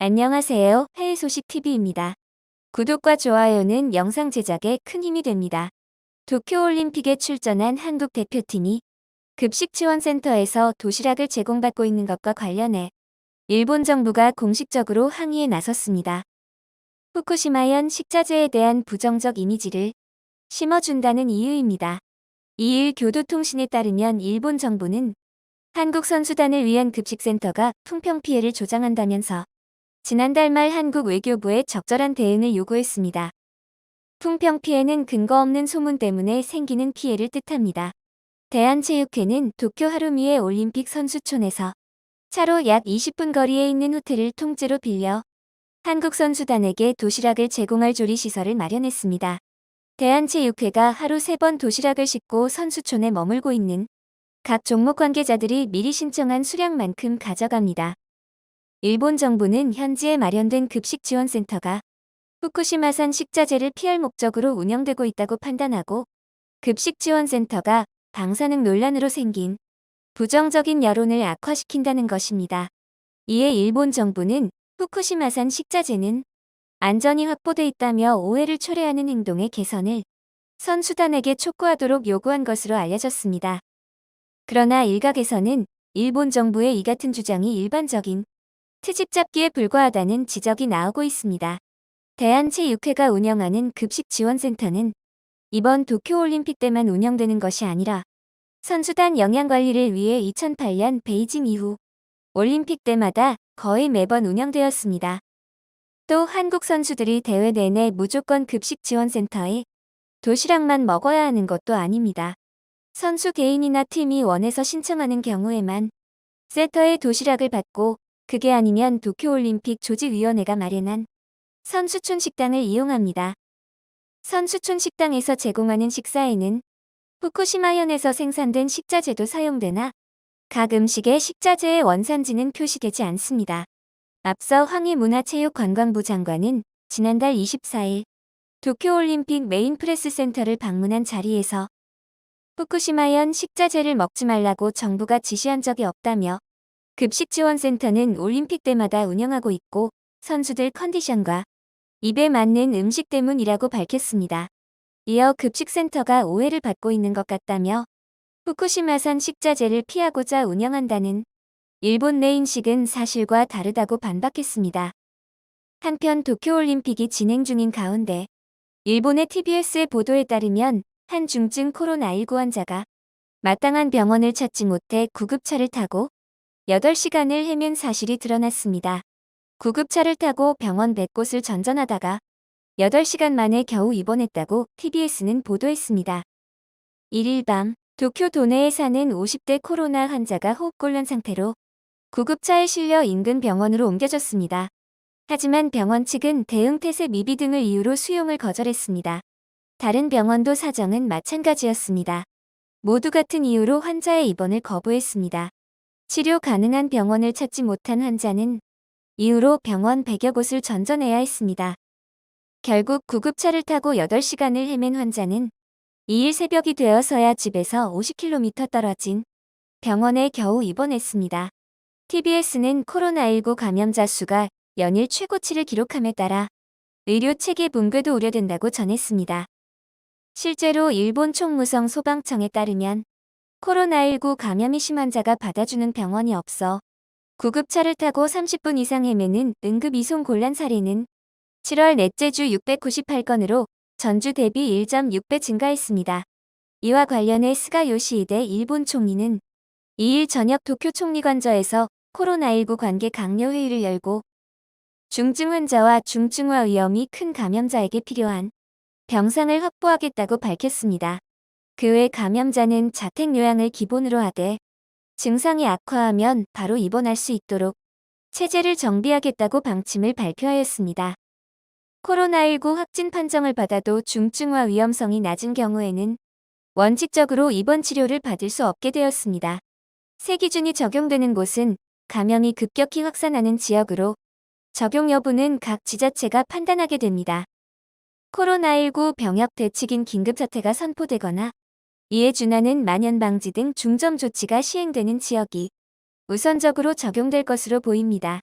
안녕하세요. 해외 소식 TV입니다. 구독과 좋아요는 영상 제작에 큰 힘이 됩니다. 도쿄올림픽에 출전한 한국 대표팀이 급식지원센터에서 도시락을 제공받고 있는 것과 관련해 일본 정부가 공식적으로 항의에 나섰습니다. 후쿠시마현 식자재에 대한 부정적 이미지를 심어준다는 이유입니다. 이일 교도통신에 따르면 일본 정부는 한국 선수단을 위한 급식센터가 풍평 피해를 조장한다면서 지난달 말 한국 외교부에 적절한 대응을 요구했습니다. 풍평 피해는 근거 없는 소문 때문에 생기는 피해를 뜻합니다. 대한체육회는 도쿄 하루미에 올림픽 선수촌에서 차로 약 20분 거리에 있는 호텔을 통째로 빌려 한국 선수단에게 도시락을 제공할 조리시설을 마련했습니다. 대한체육회가 하루 3번 도시락을 싣고 선수촌에 머물고 있는 각 종목 관계자들이 미리 신청한 수량만큼 가져갑니다. 일본 정부는 현지에 마련된 급식지원센터가 후쿠시마산 식자재를 피할 목적으로 운영되고 있다고 판단하고 급식지원센터가 방사능 논란으로 생긴 부정적인 여론을 악화시킨다는 것입니다. 이에 일본 정부는 후쿠시마산 식자재는 안전이 확보돼 있다며 오해를 초래하는 행동의 개선을 선수단에게 촉구하도록 요구한 것으로 알려졌습니다. 그러나 일각에서는 일본 정부의 이 같은 주장이 일반적인 트집 잡기에 불과하다는 지적이 나오고 있습니다. 대한체육회가 운영하는 급식지원센터는 이번 도쿄올림픽 때만 운영되는 것이 아니라 선수단 영양관리를 위해 2008년 베이징 이후 올림픽 때마다 거의 매번 운영되었습니다. 또 한국 선수들이 대회 내내 무조건 급식지원센터에 도시락만 먹어야 하는 것도 아닙니다. 선수 개인이나 팀이 원해서 신청하는 경우에만 센터에 도시락을 받고 그게 아니면 도쿄올림픽 조직위원회가 마련한 선수촌 식당을 이용합니다. 선수촌 식당에서 제공하는 식사에는 후쿠시마현에서 생산된 식자재도 사용되나 각 음식의 식자재의 원산지는 표시되지 않습니다. 앞서 황희문화체육관광부 장관은 지난달 24일 도쿄올림픽 메인 프레스 센터를 방문한 자리에서 후쿠시마현 식자재를 먹지 말라고 정부가 지시한 적이 없다며 급식지원센터는 올림픽 때마다 운영하고 있고 선수들 컨디션과 입에 맞는 음식 때문이라고 밝혔습니다. 이어 급식센터가 오해를 받고 있는 것 같다며 후쿠시마산 식자재를 피하고자 운영한다는 일본 내 인식은 사실과 다르다고 반박했습니다. 한편 도쿄올림픽이 진행 중인 가운데 일본의 TBS의 보도에 따르면 한 중증 코로나19 환자가 마땅한 병원을 찾지 못해 구급차를 타고 8시간을 헤맨 사실이 드러났습니다. 구급차를 타고 병원 100곳을 전전하다가 8시간 만에 겨우 입원했다고 TBS는 보도했습니다. 1일 밤 도쿄 도내에 사는 50대 코로나 환자가 호흡곤란 상태로 구급차에 실려 인근 병원으로 옮겨졌습니다. 하지만 병원 측은 대응 태세 미비 등을 이유로 수용을 거절했습니다. 다른 병원도 사정은 마찬가지였습니다. 모두 같은 이유로 환자의 입원을 거부했습니다. 치료 가능한 병원을 찾지 못한 환자는 이후로 병원 100여 곳을 전전해야 했습니다. 결국 구급차를 타고 8시간을 헤맨 환자는 2일 새벽이 되어서야 집에서 50km 떨어진 병원에 겨우 입원했습니다. TBS는 코로나19 감염자 수가 연일 최고치를 기록함에 따라 의료 체계 붕괴도 우려된다고 전했습니다. 실제로 일본 총무성 소방청에 따르면 코로나19 감염이 심한 자가 받아주는 병원이 없어 구급차를 타고 30분 이상 헤매는 응급 이송 곤란 사례는 7월 넷째 주 698건으로 전주 대비 1.6배 증가했습니다. 이와 관련해 스가 요시히데 일본 총리는 2일 저녁 도쿄 총리관저에서 코로나19 관계 강요 회의를 열고 중증 환자와 중증화 위험이 큰 감염자에게 필요한 병상을 확보하겠다고 밝혔습니다. 그 외 감염자는 자택 요양을 기본으로 하되 증상이 악화하면 바로 입원할 수 있도록 체제를 정비하겠다고 방침을 발표하였습니다. 코로나19 확진 판정을 받아도 중증화 위험성이 낮은 경우에는 원칙적으로 입원 치료를 받을 수 없게 되었습니다. 새 기준이 적용되는 곳은 감염이 급격히 확산하는 지역으로 적용 여부는 각 지자체가 판단하게 됩니다. 코로나19 병역 대책인 긴급사태가 선포되거나 이에 준하는 만연방지 등 중점 조치가 시행되는 지역이 우선적으로 적용될 것으로 보입니다.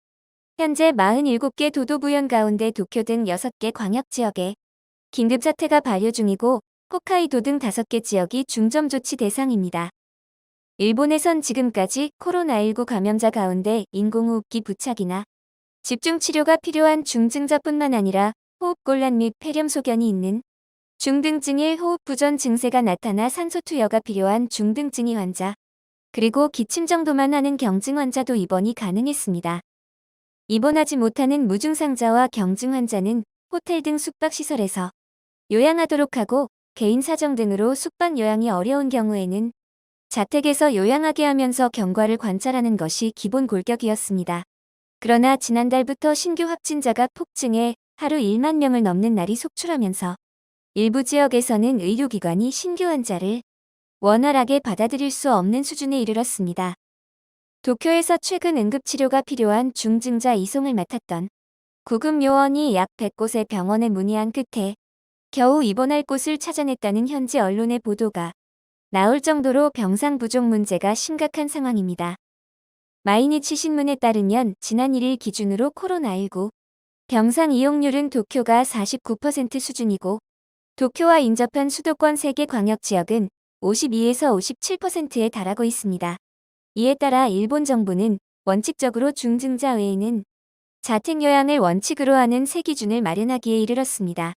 현재 47개 도도부현 가운데 도쿄 등 6개 광역지역에 긴급사태가 발효 중이고 홋카이도 등 5개 지역이 중점조치 대상입니다. 일본에선 지금까지 코로나19 감염자 가운데 인공호흡기 부착이나 집중치료가 필요한 중증자뿐만 아니라 호흡곤란 및 폐렴소견이 있는 중등증의 호흡부전 증세가 나타나 산소투여가 필요한 중등증이 환자, 그리고 기침 정도만 하는 경증 환자도 입원이 가능했습니다. 입원하지 못하는 무증상자와 경증 환자는 호텔 등 숙박시설에서 요양하도록 하고 개인 사정 등으로 숙박 요양이 어려운 경우에는 자택에서 요양하게 하면서 경과를 관찰하는 것이 기본 골격이었습니다. 그러나 지난달부터 신규 확진자가 폭증해 하루 1만 명을 넘는 날이 속출하면서 일부 지역에서는 의료기관이 신규 환자를 원활하게 받아들일 수 없는 수준에 이르렀습니다. 도쿄에서 최근 응급치료가 필요한 중증자 이송을 맡았던 구급 요원이 약 100곳의 병원에 문의한 끝에 겨우 입원할 곳을 찾아냈다는 현지 언론의 보도가 나올 정도로 병상 부족 문제가 심각한 상황입니다. 마이니치 신문에 따르면 지난 1일 기준으로 코로나19 병상 이용률은 도쿄가 49% 수준이고 도쿄와 인접한 수도권 3개 광역지역은 52에서 57%에 달하고 있습니다. 이에 따라 일본 정부는 원칙적으로 중증자 외에는 자택요양을 원칙으로 하는 새 기준을 마련하기에 이르렀습니다.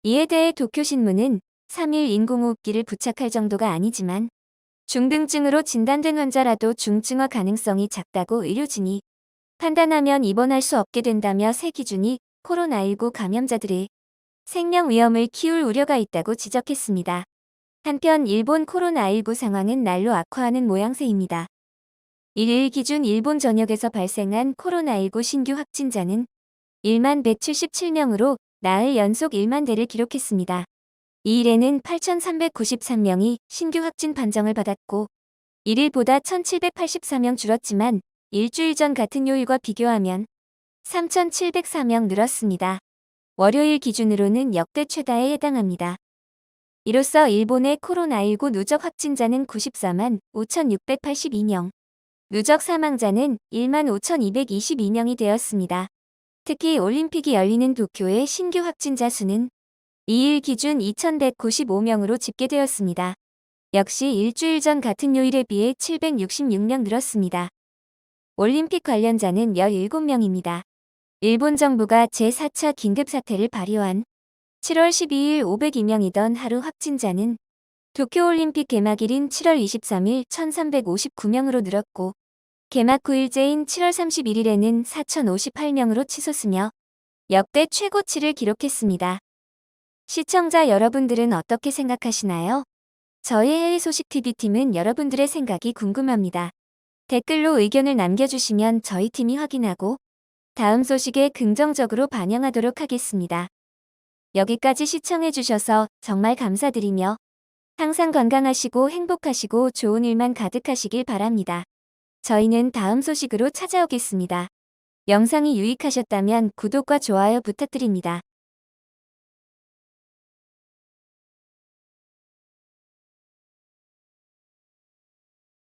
이에 대해 도쿄신문은 3일 인공호흡기를 부착할 정도가 아니지만 중등증으로 진단된 환자라도 중증화 가능성이 작다고 의료진이 판단하면 입원할 수 없게 된다며 새 기준이 코로나19 감염자들의 생명 위험을 키울 우려가 있다고 지적했습니다. 한편 일본 코로나19 상황은 날로 악화하는 모양새입니다. 1일 기준 일본 전역에서 발생한 코로나19 신규 확진자는 1만 177명으로 나흘 연속 1만 대를 기록했습니다. 이일에는 8,393명이 신규 확진 판정을 받았고 1일보다 1,784명 줄었지만 일주일 전 같은 요일과 비교하면 3,704명 늘었습니다. 월요일 기준으로는 역대 최다에 해당합니다. 이로써 일본의 코로나19 누적 확진자는 94만 5,682명, 누적 사망자는 1만 5,222명이 되었습니다. 특히 올림픽이 열리는 도쿄의 신규 확진자 수는 2일 기준 2,195명으로 집계되었습니다. 역시 일주일 전 같은 요일에 비해 766명 늘었습니다. 올림픽 관련자는 17명입니다. 일본 정부가 제4차 긴급사태를 발효한 7월 12일 502명이던 하루 확진자는 도쿄올림픽 개막일인 7월 23일 1,359명으로 늘었고 개막 9일째인 7월 31일에는 4,058명으로 치솟으며 역대 최고치를 기록했습니다. 시청자 여러분들은 어떻게 생각하시나요? 저희 해외 소식 TV팀은 여러분들의 생각이 궁금합니다. 댓글로 의견을 남겨주시면 저희 팀이 확인하고 다음 소식에 긍정적으로 반영하도록 하겠습니다. 여기까지 시청해주셔서 정말 감사드리며 항상 건강하시고 행복하시고 좋은 일만 가득하시길 바랍니다. 저희는 다음 소식으로 찾아오겠습니다. 영상이 유익하셨다면 구독과 좋아요 부탁드립니다.